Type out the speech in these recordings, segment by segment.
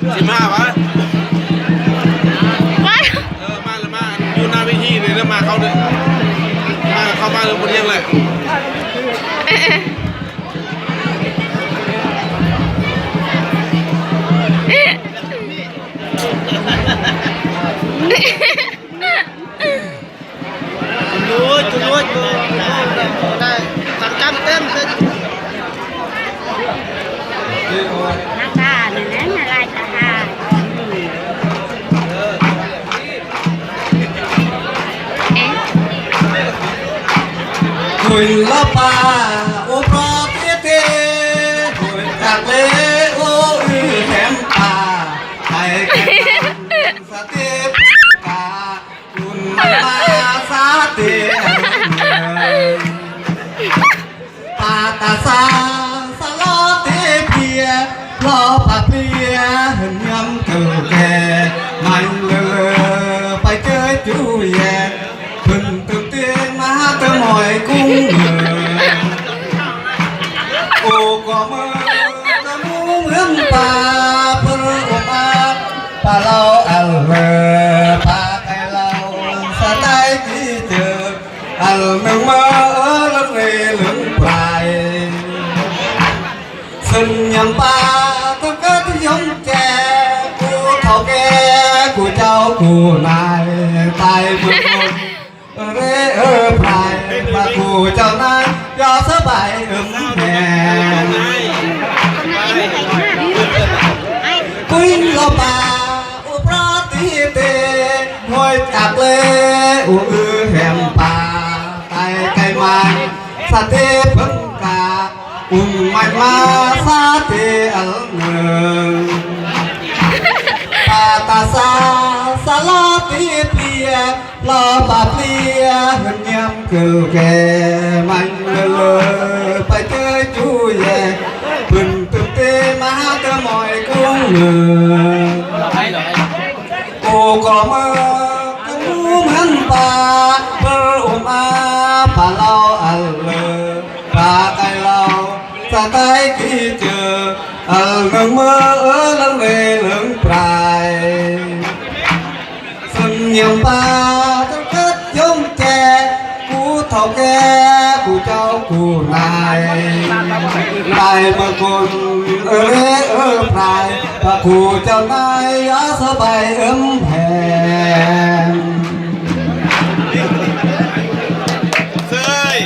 15 วะมาเลยมาอยู่หน้าวิธีเลยแล้วมาเขาเลยเข้ามาเลยคนเดียวเลยจุดได้สั่งจำเต็มเลยนักตาเนี่ยนะอะไรตาหาคุยละปาโอปราเทเตคุยจากเลโออือแถมปาไทยกันสเตปกาคุณมาสาเตปาตาซาสลอเตเพียรอปาเปียเห็นยำเก่าแก่มันเลอไปเจอจูแย่พึ่งตึกเตียงมาเติมหอยกุ้งโอ้ก็มือกระมูเหมือนปลาเพื่ออบอาปลาเราอัลเลปลาไก่เราสไตล์ที่เจออัลหนึ่งมาลักเลเหลืองปลายซึ่งยำปลาทุกข์ที่ยงแก่กูเท่าแก่กูเจ้ากูนายตายเมื่อคนเร่พลายปากูเจ้านายยอสบายแหงกุยเราป่าอุปราตีเตหอยจากเลอุแหมป่าไก่ไก่มันสเตพึ่งกาอุ่นไม่มาสาเตอัลเนปาตาซาสลาตีเปียรอปาเปียเห็นยำเกลือแก่มันเลยไปเจอจูแย่พึ่งตึกเตมาเตมอยกุ้งเนื้อโอ้ก็มากูเหมือนปลาเปิดอุมาปลาเราอัลเลยปลาไก่เราสไตล์ที่เจออัลเงือลังเลเหลืองปลายสัญญาปลาจะเกิดยงแก่กูเท่าแก่กูเจ้ากูนายได้เมื่อคนพลายปะกูเจ้านายอาสบายแหงเซย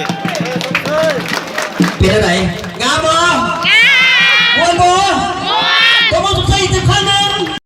เป็นอะไรงามบ่งามวนบ่ตัวมันสุดใจจะข้างหน้า